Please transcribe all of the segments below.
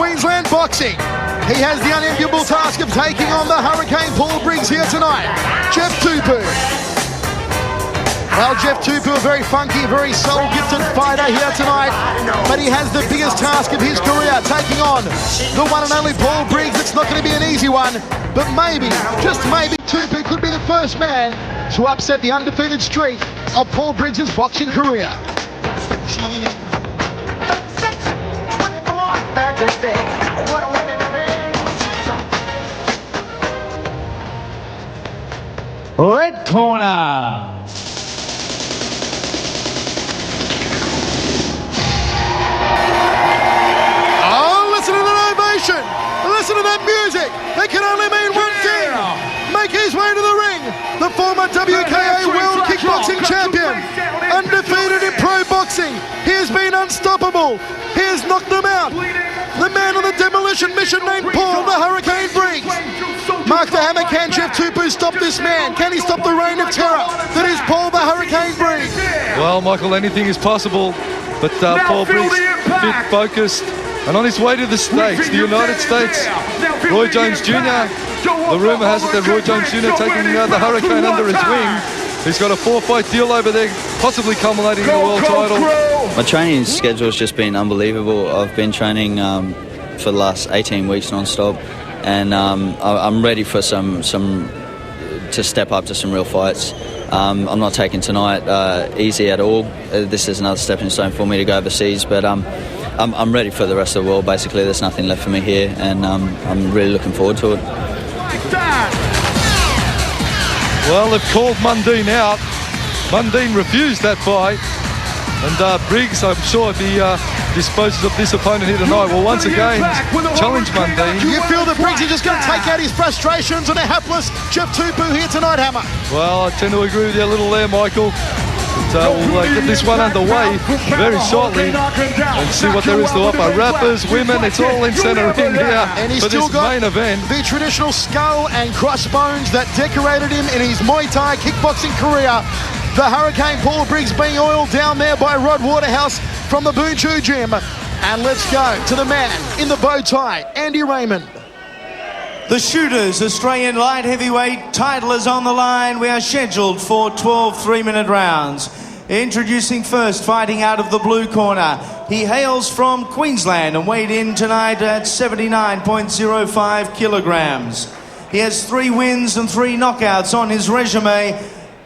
Queensland boxing. He has the unenviable task of taking on the Hurricane Paul Briggs here tonight. Jeff Tapu. Well, Jeff Tapu, a very funky, very soul-gifted fighter here tonight, but he has the biggest task of his career, taking on the one and only Paul Briggs. It's not going to be an easy one, but maybe, just maybe, Tapu could be the first man to upset the undefeated streak of Paul Briggs' boxing career. Red corner. Listen to that music. That can only mean one thing. Make his way to the ring. The former WKA World Kickboxing Champion. Undefeated in pro boxing. He has been unstoppable. He has knocked them out. The man on the demolition mission named Paul the Hurricane Briggs. Mark the Hammer, can Jeff Tapu stop this man? Can he stop the reign of terror that is Paul the Hurricane Briggs? Well, Michael, anything is possible. But Paul Briggs, fit, focused, and on his way to the States, the United States. Roy Jones Jr., the rumour has it that Roy Jones Jr. taking the Hurricane under his wing. He's got a 4-fight deal over there, possibly culminating in the world title. My training schedule has just been unbelievable. I've been training for the last 18 weeks non-stop, and I'm ready for some to step up to some real fights. I'm not taking tonight easy at all. This is another stepping stone for me to go overseas, but I'm ready for the rest of the world. Basically, there's nothing left for me here, and I'm really looking forward to it. Well, they've called Mundine out. Mundine refused that fight, and Briggs, I'm sure, if he disposes of this opponent here tonight, will once again challenge Mundine. Do you feel that Briggs is just going to take out his frustrations on a hapless Jeff Tapu here tonight, Hammer? Well, I tend to agree with you a little there, Michael. But we'll get this one underway very shortly and see what there is to offer. Rappers, women, it's all in centre ring here and he's for still this got main event. The traditional skull and crossbones that decorated him in his Muay Thai kickboxing career. The Hurricane Paul Briggs being oiled down there by Rod Waterhouse from the Boon Chu gym. And let's go to the man in the bow tie, Andy Raymond. The Shooters Australian light heavyweight title is on the line. We are scheduled for 12 three-minute rounds. Introducing first, fighting out of the blue corner. He hails from Queensland and weighed in tonight at 79.05 kilograms. He has 3 wins and 3 knockouts on his resume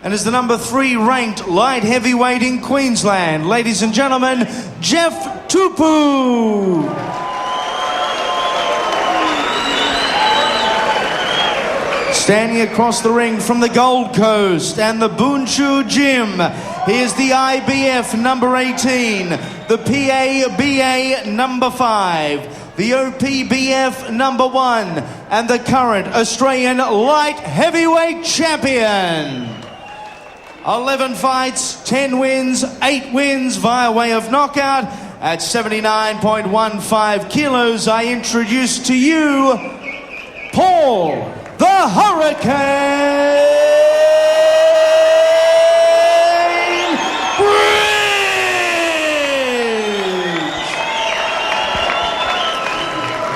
and is the number 3 ranked light heavyweight in Queensland. Ladies and gentlemen, Jeff Tapu. Standing across the ring from the Gold Coast and the Boon Chu gym, he is the IBF number 18, the PABA number 5, the OPBF number 1, and the current Australian light heavyweight champion. 11 fights, 10 wins, 8 wins via way of knockout. At 79.15 kilos, I introduce to you Paul the Hurricane Briggs.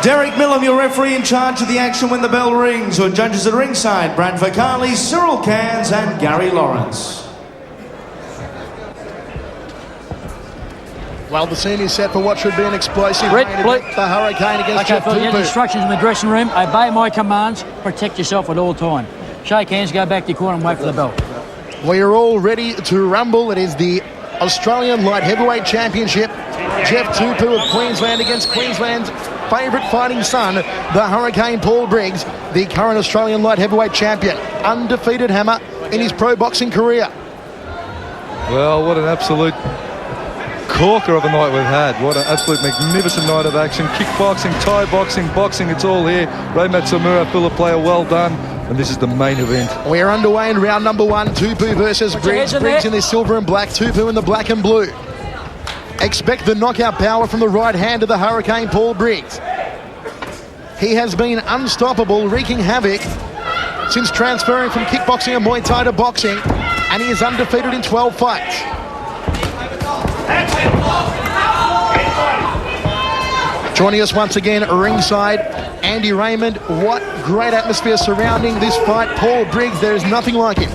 Derek Millam, your referee in charge of the action when the bell rings. Your judges at ringside, Brad Vakali, Cyril Cairns and Gary Lawrence. Well, the scene is set for what should be an explosive Red, main blue. event. The Hurricane against Jeff Phil, you have Tapu. instructions in the dressing room. Obey my commands. Protect yourself at all time. Shake hands, go back to your corner and wait for the bell. We are all ready to rumble. It is the Australian Light Heavyweight Championship. Jeff Tapu of Queensland against Queensland's favourite fighting son, the Hurricane Paul Briggs, the current Australian Light Heavyweight Champion. Undefeated, Hammer, in his pro boxing career. Well, what an absolute corker of a night we've had. What an absolute magnificent night of action. Kickboxing, Thai boxing, boxing, it's all here. Ray Matsumura, Philip Player, well done. And this is the main event. We are underway in round number 1. Tapu versus Briggs. Briggs in the silver and black, Tapu in the black and blue. Expect the knockout power from the right hand of the Hurricane Paul Briggs. He has been unstoppable, wreaking havoc since transferring from kickboxing and Muay Thai to boxing, and he is undefeated in 12 fights. Joining us once again ringside, Andy Raymond. What great atmosphere surrounding this fight. Paul Briggs, there is nothing like him.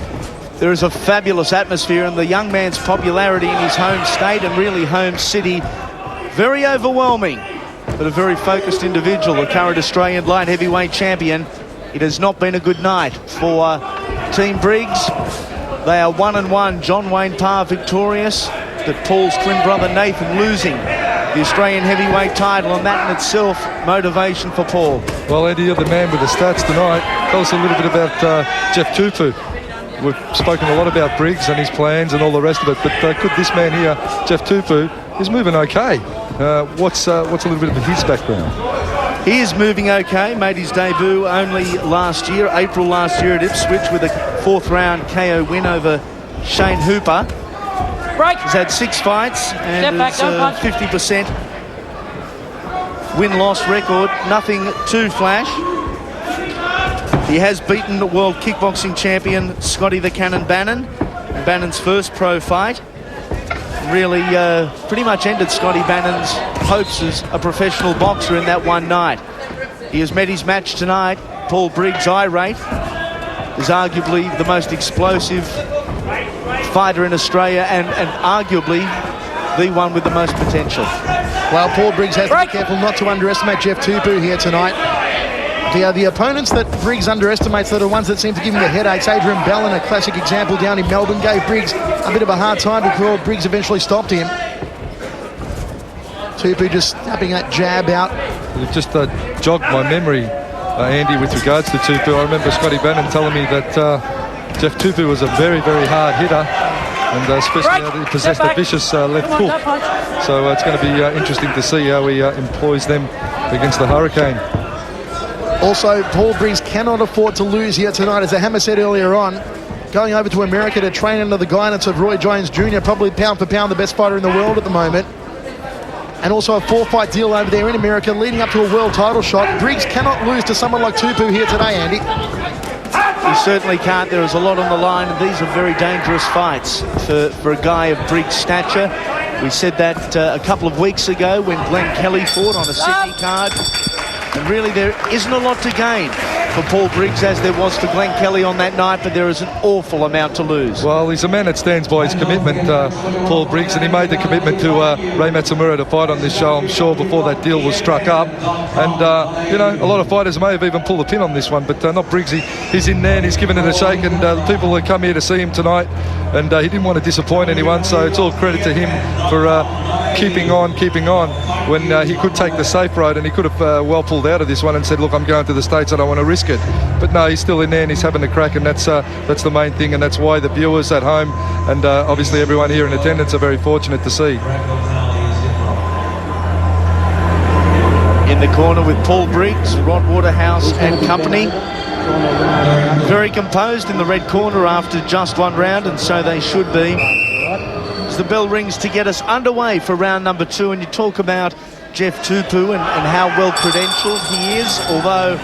There is a fabulous atmosphere, and the young man's popularity in his home state and really home city, very overwhelming. But a very focused individual, the current Australian light heavyweight champion. It has not been a good night for Team Briggs. They are 1-1. John Wayne Parr victorious, but Paul's twin brother Nathan losing the Australian heavyweight title, and that in itself motivation for Paul. Well, Eddie, you're the man with the stats tonight. Tell us a little bit about Jeff Tapu. We've spoken a lot about Briggs and his plans and all the rest of it, but could this man here, Jeff Tapu, is moving okay. What's a little bit of his background? He is moving okay. Made his debut only last year, April last year at Ipswich, with a 4th round KO win over Shane Hooper. He's had 6 fights and it's a 50% win-loss record. Nothing too flash. He has beaten the world kickboxing champion Scotty the Cannon Bannon in Bannon's first pro fight. Really pretty much ended Scotty Bannon's hopes as a professional boxer in that one night. He has met his match tonight. Paul Briggs, irate, is arguably the most explosive fighter in Australia and arguably the one with the most potential. Well, Paul Briggs has to be careful not to underestimate Jeff Tapu here tonight. The opponents that Briggs underestimates are the ones that seem to give him the headaches. Adrian Bellin, a classic example down in Melbourne, gave Briggs a bit of a hard time before Briggs eventually stopped him. Tapu just snapping that jab out. It just jogged my memory, Andy, with regards to Tapu. I remember Scotty Bannon telling me that Jeff Tapu was a very, very hard hitter, and especially he possessed a vicious left hook. So it's going to be interesting to see how he employs them against the Hurricane. Also, Paul Briggs cannot afford to lose here tonight. As the Hammer said earlier on, going over to America to train under the guidance of Roy Jones Jr., probably pound for pound the best fighter in the world at the moment. And also a 4-fight deal over there in America leading up to a world title shot. Briggs cannot lose to someone like Tapu here today, Andy. He certainly can't. There is a lot on the line, and these are very dangerous fights for a guy of Briggs' stature. We said that a couple of weeks ago when Glenn Kelly fought on a Sydney card. And really there isn't a lot to gain for Paul Briggs as there was for Glenn Kelly on that night, but there is an awful amount to lose. Well, he's a man that stands by his commitment, Paul Briggs, and he made the commitment to Ray Matsumura to fight on this show, I'm sure, before that deal was struck up. And, you know, a lot of fighters may have even pulled a pin on this one, but not Briggs. He's in there and he's given it a shake, and the people that come here to see him tonight, and he didn't want to disappoint anyone, so it's all credit to him for keeping on when he could take the safe road, and he could have well pulled out of this one and said, look, I'm going to the States, I don't want to risk it. But no, he's still in there and he's having a crack, and that's the main thing, and that's why the viewers at home and obviously everyone here in attendance are very fortunate to see. In the corner with Paul Briggs, Rod Waterhouse and company. Very composed in the red corner after just one round, and so they should be. As the bell rings to get us underway for round number 2, and you talk about Jeff Tapu and how well credentialed he is, although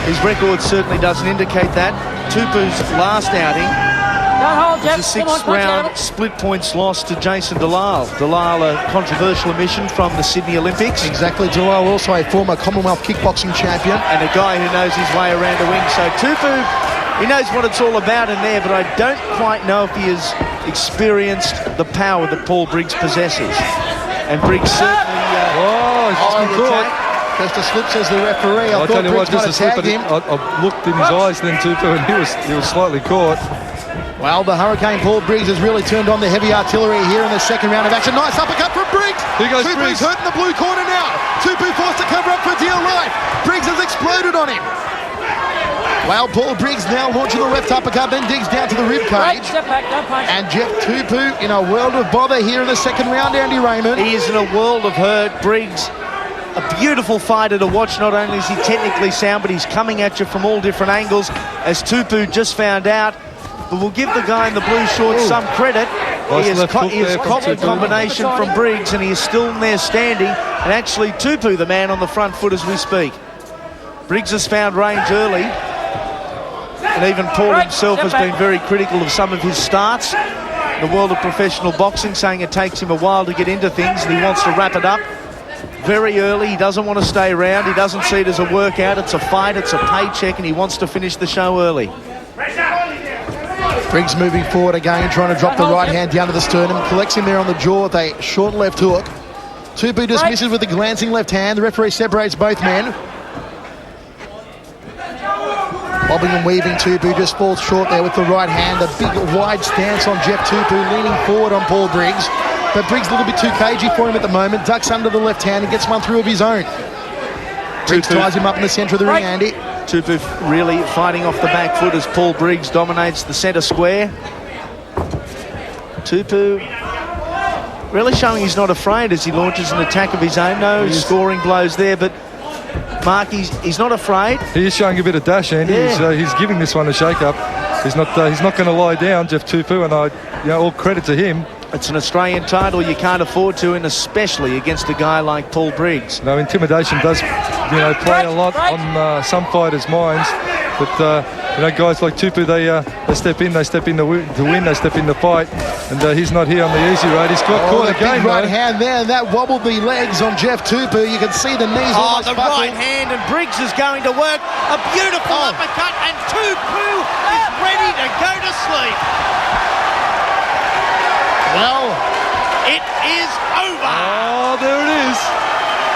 his record certainly doesn't indicate that. Tupu's last outing was a 6-round split points loss to Jason Dalal. Dalal, a controversial omission from the Sydney Olympics. Exactly, Dalal also a former Commonwealth kickboxing champion. And a guy who knows his way around a ring. So Tapu, he knows what it's all about in there, but I don't quite know if he has experienced the power that Paul Briggs possesses. And Briggs certainly... Just a slip, says the referee. I thought Briggs might have tagged him. I looked in his eyes then, Tapu, and he was slightly caught. Well, the Hurricane Paul Briggs has really turned on the heavy artillery here in the second round of action. Nice uppercut from Briggs. Here goes Tupu's Briggs. hurt in the blue corner now. Tapu forced to cover up for dear life. Briggs has exploded on him. Well, Paul Briggs now launching the left uppercut, then digs down to the rib cage. And Jeff Tapu in a world of bother here in the second round, Andy Raymond. He is in a world of hurt. Briggs, a beautiful fighter to watch. Not only is he technically sound, but he's coming at you from all different angles, as Tapu just found out. But we'll give the guy in the blue shorts some credit. He has caught the combination from Briggs, and he is still in there standing. And actually, Tapu, the man on the front foot as we speak. Briggs has found range early. And even Paul himself has been very critical of some of his starts in the world of professional boxing, saying it takes him a while to get into things and he wants to wrap it up. very early. He doesn't want to stay around. He doesn't see it as a workout. It's a fight. It's a paycheck, and he wants to finish the show early. Briggs moving forward again, trying to drop the right hand down to the sternum. Collects him there on the jaw with a short left hook. Tapu dismisses with a glancing left hand. The referee separates both men. Bobbing and weaving, Tapu just falls short there with the right hand. A big wide stance on Jeff Tapu, leaning forward on Paul Briggs. But Briggs a little bit too cagey for him at the moment. Ducks under the left hand and gets one through of his own. Briggs ties him up in the centre of the ring, Andy. Tapu really fighting off the back foot as Paul Briggs dominates the centre square. Tapu really showing he's not afraid as he launches an attack of his own. No scoring blows there, but Mark, he's not afraid. He is showing a bit of dash, Andy. Yeah. He's giving this one a shake-up. He's not going to lie down, Jeff Tapu, and all credit to him. It's an Australian title you can't afford to, and especially against a guy like Paul Briggs. No, intimidation does, play a lot on some fighters' minds. But guys like Tapu, they step in to win, they step in to fight, and he's not here on the easy road. He's got caught again. Big right hand there, and that wobbled the legs on Jeff Tapu. You can see the knees almost the buckled. right hand, and Briggs is going to work a beautiful uppercut, and Tapu is ready to go to sleep. Well, it is over. Oh, there it is.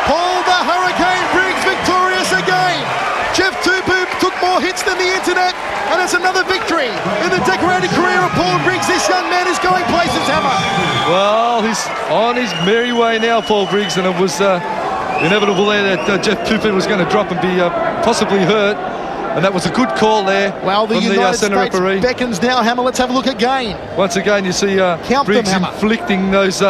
Paul the Hurricane Briggs victorious again. Jeff Tapu took more hits than the internet, and it's another victory in the decorated career of Paul Briggs. This young man is going places, Hammer. Well, he's on his merry way now, Paul Briggs, and it was inevitable there that Jeff Tapu was going to drop and be possibly hurt. And that was a good call there Well, the from United the centre States referee. beckons now, Hammer. Let's have a look again. Once again, you see Briggs inflicting those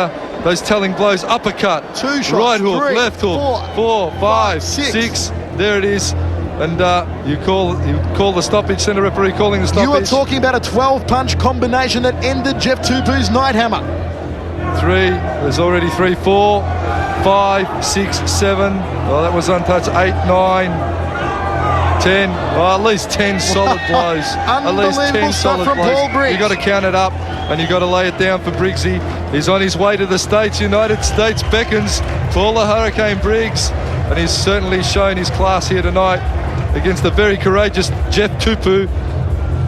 telling blows. Uppercut, two shots, right hook, three, left hook, four, five, six. There it is. And you call the stoppage. Centre referee calling the stoppage. You are talking about a 12-punch combination that ended Jeff Tapu's night, Hammer. Three. There's already 3, 4, 5, 6, 7. Well, that was untouched. 8, 9. 10, at least 10 solid blows. At least 10 solid from blows. Paul Briggs. You got to count it up, and you got to lay it down for Briggsy. He's on his way to the States. United States beckons. Paul the Hurricane Briggs, and he's certainly shown his class here tonight against the very courageous Jeff Tapu.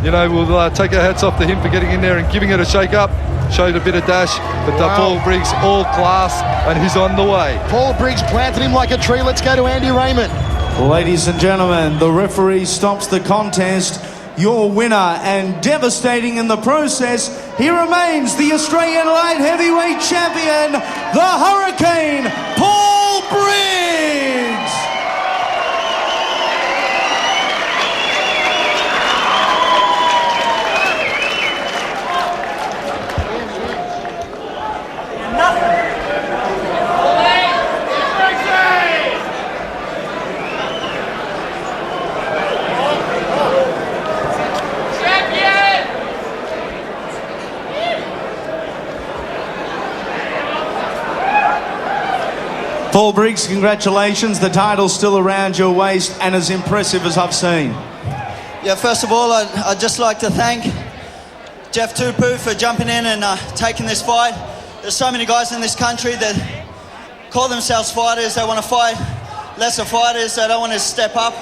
We'll take our hats off to him for getting in there and giving it a shake-up. Showed a bit of dash, but Paul Briggs all class, and he's on the way. Paul Briggs planted him like a tree. Let's go to Andy Raymond. Ladies and gentlemen, the referee stops the contest. Your winner, and devastating in the process, he remains the Australian light heavyweight champion, the Hurricane, Paul Briggs! Paul Briggs, congratulations. The title's still around your waist and as impressive as I've seen. Yeah, first of all, I'd just like to thank Jeff Tapu for jumping in and taking this fight. There's so many guys in this country that call themselves fighters. They want to fight lesser fighters. They don't want to step up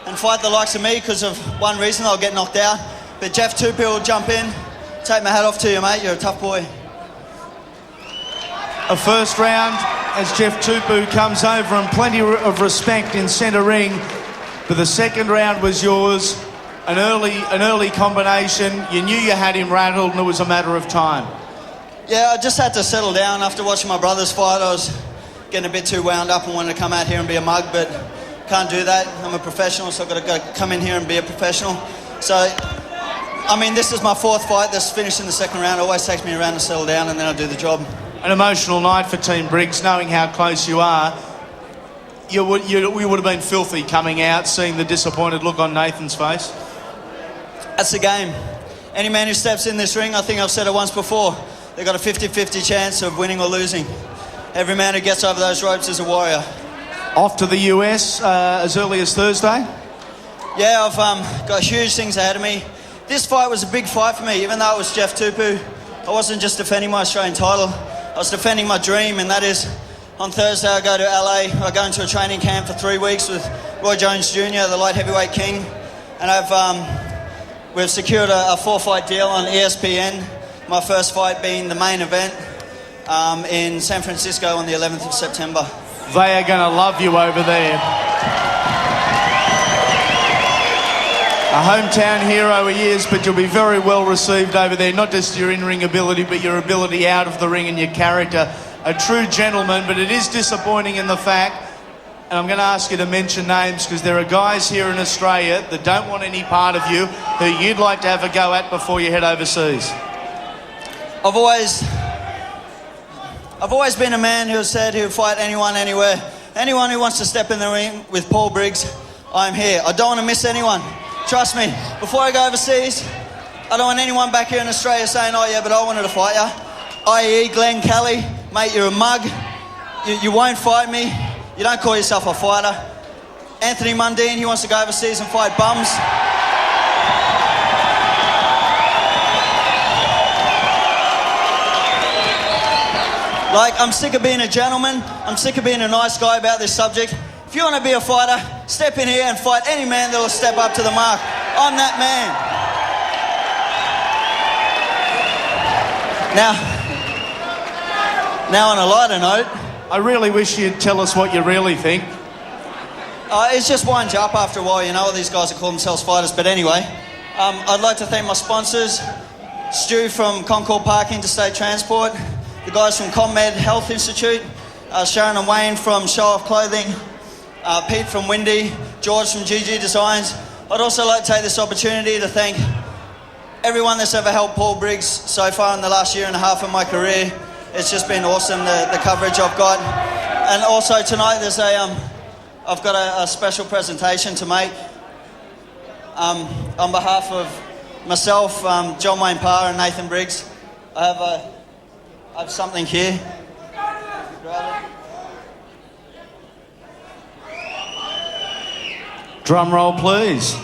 and fight the likes of me because of one reason: I'll get knocked out. But Jeff Tapu will jump in. Take my hat off to you, mate. You're a tough boy. A first round as Jeff Tapu comes over, and plenty of respect in centre ring. But the second round was yours. An early combination. You knew you had him rattled, and it was a matter of time. Yeah, I just had to settle down after watching my brothers fight. I was getting a bit too wound up and wanted to come out here and be a mug, but can't do that. I'm a professional, so I've got to come in here and be a professional. So, I mean, this is my fourth fight that's finished in the second round. It always takes me around to settle down, and then I do the job. An emotional night for Team Briggs, knowing how close you are. We would have been filthy coming out, seeing the disappointed look on Nathan's face. That's the game. Any man who steps in this ring, I think I've said it once before, they've got a 50-50 chance of winning or losing. Every man who gets over those ropes is a warrior. Off to the US as early as Thursday? Yeah, I've got huge things ahead of me. This fight was a big fight for me, even though it was Jeff Tapu. I wasn't just defending my Australian title, I was defending my dream, and that is On Thursday, I go to LA. I go into a training camp for 3 weeks with Roy Jones Jr., the light heavyweight king. And we've secured a 4-fight deal on ESPN. My first fight being the main event in San Francisco on the 11th of September. They are going to love you over there. A hometown hero he is, but you'll be very well received over there. Not just your in-ring ability, but your ability out of the ring and your character. A true gentleman, but it is disappointing in the fact, and I'm going to ask you to mention names, because there are guys here in Australia that don't want any part of you who you'd like to have a go at before you head overseas. I've always been a man who said he'll fight anyone, anywhere. Anyone who wants to step in the ring with Paul Briggs, I'm here. I don't want to miss anyone. Trust me, before I go overseas, I don't want anyone back here in Australia saying, oh yeah, but I wanted to fight you. I.e. Glenn Kelly, mate, you're a mug. You won't fight me. You don't call yourself a fighter. Anthony Mundine, he wants to go overseas and fight bums. Like, I'm sick of being a gentleman. I'm sick of being a nice guy about this subject. If you want to be a fighter, step in here and fight any man that will step up to the mark. I'm that man. Now on a lighter note, I really wish you'd tell us what you really think. It just winds you up after a while, you know. All these guys that call themselves fighters. But anyway, I'd like to thank my sponsors, Stu from Concord Park Interstate Transport, the guys from ComMed Health Institute, Sharon and Wayne from Show Off Clothing, Pete from Windy, George from GG Designs. I'd also like to take this opportunity to thank everyone that's ever helped Paul Briggs so far in the last year and a half of my career. It's just been awesome, the coverage I've got. And also tonight there's I've got a special presentation to make. On behalf of myself, John Wayne Parr and Nathan Briggs, I have something here. Drum roll, please.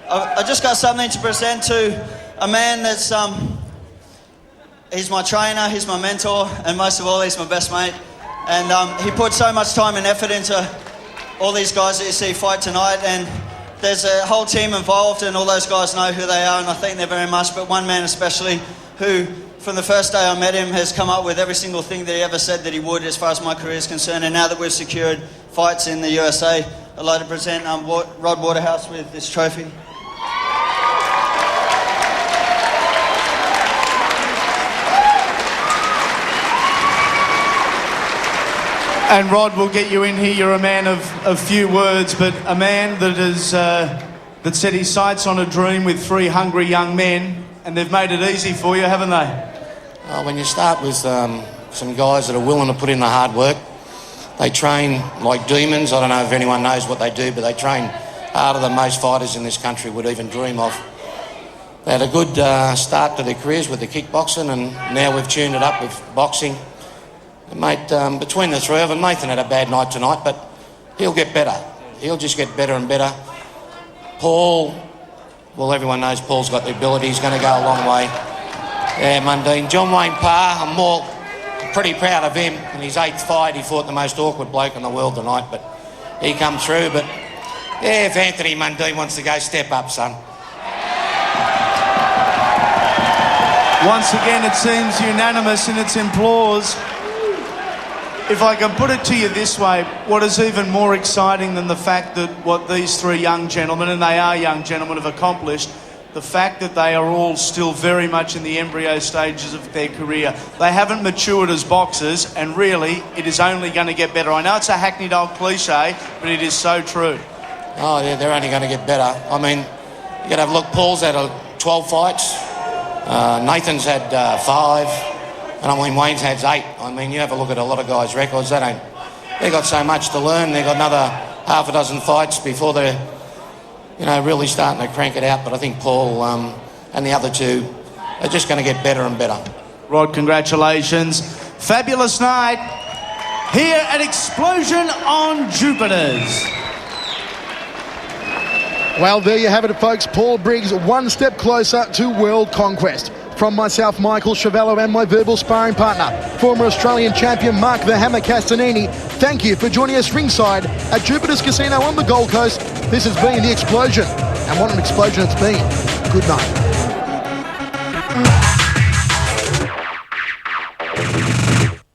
I just got something to present to a man that's, he's my trainer, he's my mentor, and most of all, he's my best mate. And he put so much time and effort into all these guys that you see fight tonight, and there's a whole team involved, and all those guys know who they are, and I thank them very much. But one man especially, who from the first day I met him has come up with every single thing that he ever said that he would as far as my career is concerned. And now that we've secured fights in the USA, I'd like to present Rod Waterhouse with this trophy. And Rod, we'll get you in here. You're a man of few words, but a man that has that set his sights on a dream with 3 hungry young men, and they've made it easy for you, haven't they? When you start with some guys that are willing to put in the hard work, they train like demons. I don't know if anyone knows what they do, but they train harder than most fighters in this country would even dream of. They had a good start to their careers with the kickboxing, and now we've tuned it up with boxing. Mate, between the 3 of them, Nathan had a bad night tonight, but he'll get better. He'll just get better and better. Paul, well, everyone knows Paul's got the ability. He's going to go a long way. Yeah, Mundine. John Wayne Parr, I'm pretty proud of him. In his 8th fight, he fought the most awkward bloke in the world tonight, but he come through. But yeah, if Anthony Mundine wants to go, step up, son. Once again, it seems unanimous in its applause. If I can put it to you this way, what is even more exciting than the fact that what these 3 young gentlemen, and they are young gentlemen, have accomplished, the fact that they are all still very much in the embryo stages of their career. They haven't matured as boxers, and really, it is only going to get better. I know it's a hackneyed old cliche, but it is so true. Oh, yeah, they're only going to get better. I mean, you got to have a look. Paul's had 12 fights. Nathan's had 5. And I mean, Wayne's had 8. I mean, you have a look at a lot of guys' records. They've got so much to learn. They've got another half a dozen fights before they're, really starting to crank it out. But I think Paul and the other 2 are just going to get better and better. Rod, congratulations. Fabulous night here at Explosion on Jupiters. Well, there you have it, folks. Paul Briggs, one step closer to world conquest. From myself, Michael Chavello, and my verbal sparring partner, former Australian champion Mark the Hammer Castanini, thank you for joining us ringside at Jupiter's Casino on the Gold Coast. This has been The Explosion, and what an explosion it's been. Good night.